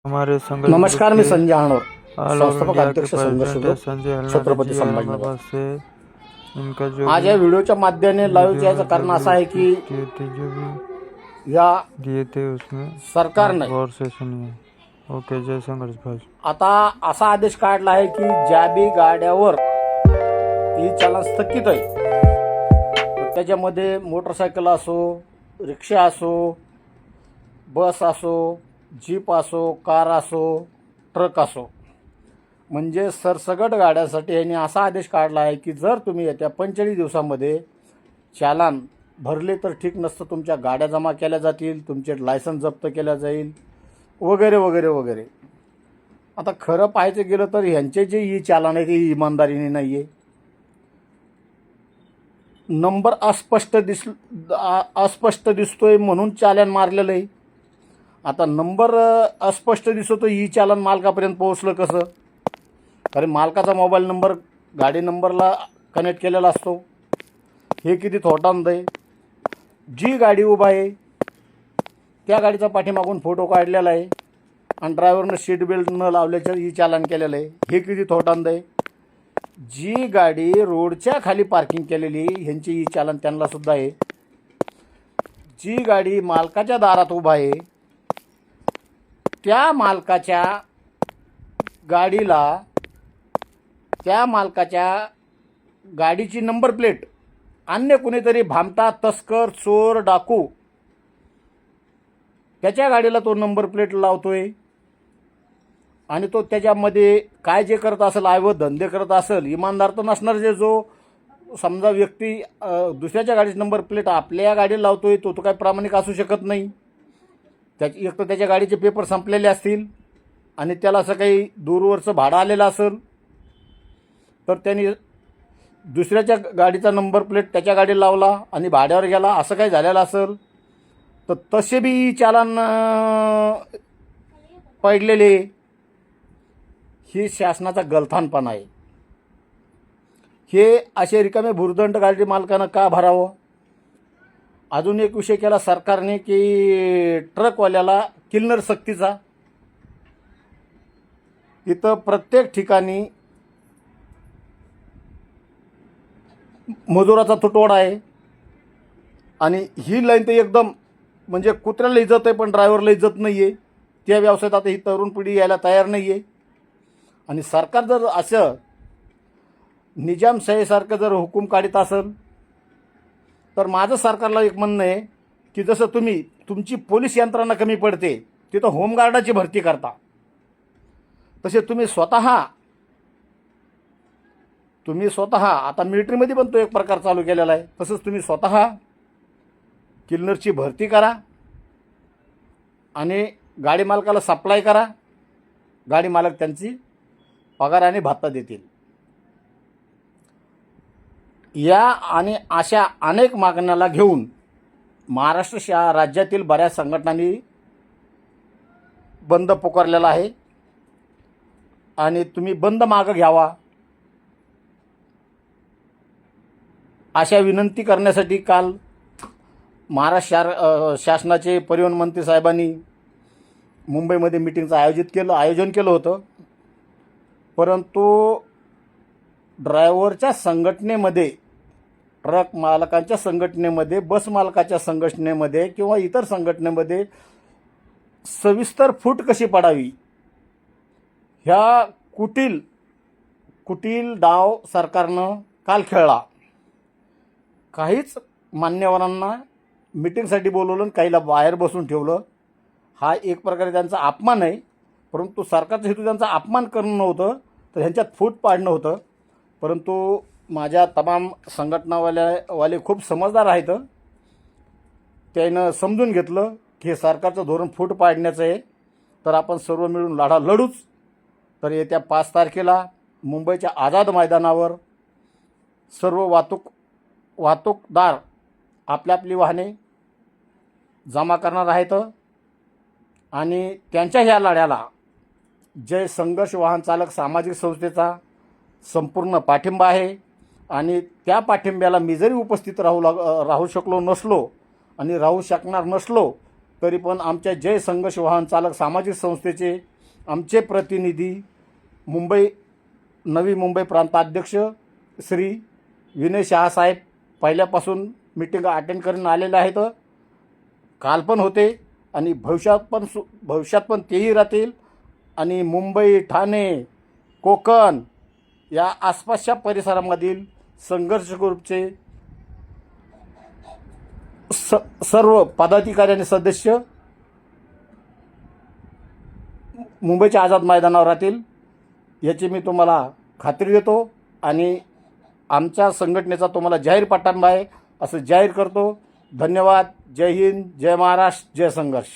हमारे संघर्ष नमस्कार, मी के संजय अहणोर, ऑल ओवर संस्थापक इंडिया के अध्यक्ष संघर्ष प्रेसिडेंट ग्रुप, संजय हलनारे छत्रपती जी संभाजीनगर। औरंगाबाद से इनका जो आज भी या व्हिडिओच्या माध्यमाने लाईव्ह वीडियो याचं में कारण जो असं भी आहे की स्पीच किए थे जो भी या दिए थे उसमें आप सरकारने गौर से सुनिए। ओके, जय संघर्ष भाई। आता असा आदेश काढला आहे की ज्या बी गाड्यावर ई चालन स्थगित आहे, तर त्याच्यामध्ये मोटरसायकल असो, रिक्षा असो, बस असो, जीप असो, कार असो, ट्रक असो, म्हणजे सरसकट गाड्यांसाठी यांनी असा आदेश काढला आहे की जर तुम्ही येत्या 45 दिवसामध्ये चालान भरले तर ठीक नसतं, तुमच्या गाड्या जमा केल्या जातील, तुमचे लायसन्स जप्त केल्या जाईल वगैरे वगैरे वगैरे। आता खरं पाहायचं गेलं तर ह्यांचे जे ई चालान आहे ते इमानदारीने नाही आहे। नंबर अस्पष्ट दिसतोय म्हणून चालान मारलेलं आहे। आता नंबर अस्पष्ट दिसतो, ई चालान मालकापर्यंत पोहोचलं कसं? अरे मालकाचा मोबाईल नंबर गाडी नंबरला कनेक्ट केलेला असतो, हे किती थोटांद आहे। जी गाडी उभा आहे त्या गाडीचा पाठीमागून फोटो काढलेला आहे आणि ड्रायव्हरनं सीट बेल्ट न लावल्याचं ई चालान केलेलं आहे, हे किती थोटांद आहे। जी गाडी रोडच्या खाली पार्किंग केलेली ह्यांची ई चालान त्यांना सुद्धा आहे। जी गाडी मालकाच्या दारात उभा आहे त्या मालकाच्या गाडीला, त्या मालकाच्या गाडीची नंबर प्लेट अन्य कुणीतरी भामटा, तस्कर, चोर, डाकू त्याच्या गाडीला तो नंबर प्लेट लावतोय आणि तो त्याच्यामध्ये काय जे करत असेल, अवैध धंदे करत असेल, इमानदार तर नसणार। जो समजा व्यक्ती दुसऱ्याच्या गाडीची नंबर प्लेट आपल्या गाडीला लावतोय तो काय प्रामाणिक असू शकत नाही। त्याची एक तर त्याच्या गाडीचे पेपर संपलेले असतील आणि त्याला असं काही दूरवरचं भाडं आलेलं असेल, तर त्यांनी दुसऱ्याच्या गाडीचा नंबर प्लेट त्याच्या गाडीला लावला आणि भाड्यावर गेला, असं काही झालेलं असेल तर तसे बी चालान पडलेले। ही शासनाचा गलथानपणा आहे। हे असे रिकामे भुर्दंड गाडी मालकानं का भरावं? अजून एक विषय केला सरकारने की ट्रकवाल्याला किल्लर सक्तीचा। इथं प्रत्येक ठिकाणी मजुराचा तुटवडा आहे आणि ही लाईन तर एकदम म्हणजे कुत्र्याला इज्जत आहे पण ड्रायव्हरला इज्जत नाही आहे। त्या व्यवसायात आता ही तरुण पिढी यायला तयार नाही आहे आणि सरकार जर असं निजामशाहीसारखं जर हुकूम काढत असेल तर माझं सरकारला एक म्हणणं आहे की जसं तुमची पोलीस यंत्रणा कमी पडते तिथं होमगार्डाची भरती करता, तसे तुम्ही स्वतः आता मिलिटरीमध्ये पण तो एक प्रकार चालू केलेला आहे, तसंच तुम्ही स्वतः किल्लरची भरती करा आणि गाडी मालकाला सप्लाय करा। गाडी मालक त्यांची पगार आणि भत्ता देतील। या आणि अशा अनेक मागण्याला घेऊन महाराष्ट्र राज्यातील बऱ्याच संघटनांनी बंद पुकारलेला आहे आणि तुम्ही बंद मागं घ्यावा अशा विनंती करण्यासाठी काल महाराष्ट्र शासनाचे परिवहन मंत्री साहेबांनी मुंबईमध्ये मीटिंगचं आयोजन केलं होतं। परंतु ड्रायव्हरच्या संघटनेमध्ये, ट्रक मालकांच्या संघटनेमध्ये, बस मालकाच्या संघटनेमध्ये किंवा इतर संघटनेमध्ये सविस्तर फूट कशी पडावी ह्या कुटील डाव सरकारनं काल खेळला। काहीच मान्यवरांना मीटिंगसाठी बोलवलं आणि काहीला बाहेर बसून ठेवलं। हा एक प्रकारे त्यांचा अपमान आहे, परंतु सरकारचा हेतू त्यांचा अपमान करणं नव्हतं तर ह्यांच्यात फूट पाडणं होतं। परंतु माझ्या तमाम संघटनावाले खूप समजदार आहेत, त्यानं समजून घेतलं की हे सरकारचं धोरण फूट पाडण्याचं आहे, तर आपण सर्व मिळून लढा लढूच। तर येत्या 5 तारखेला मुंबईच्या आझाद मैदानावर सर्व वाहतूकदार आपली वाहने जमा करणार आहेत आणि त्यांच्या ह्या लढ्याला जय संघर्ष वाहन चालक सामाजिक संस्थेचा संपूर्ण पाठिंबा आहे आणि त्या पाठिंब्याला मी जरी उपस्थित राहू शकलो नसलो आणि राहू शकणार नसलो तरी पण आमच्या जय संघर्ष वाहन चालक सामाजिक संस्थेचे आमचे प्रतिनिधी नवी मुंबई प्रांताध्यक्ष श्री विनय शहासाहेब पहिल्यापासून मीटिंग अटेंड करून आलेले आहेत. काल पण होते आणि भविष्यात पण तेही राहतील. आणि मुंबई, ठाणे, कोकण या आसपासच्या परिसरामधील संघर्ष ग्रुपचे सर्व पदाधिकारी आणि सदस्य मुंबईच्या आझाद मैदानावर राहतील याची मी तुम्हाला खात्री देतो. आणि आमच्या संघटनेचा तुम्हाला जाहीर पाठिंबा आहे असं जाहीर करतो. धन्यवाद. जय हिंद, जय महाराष्ट्र, जय संघर्ष.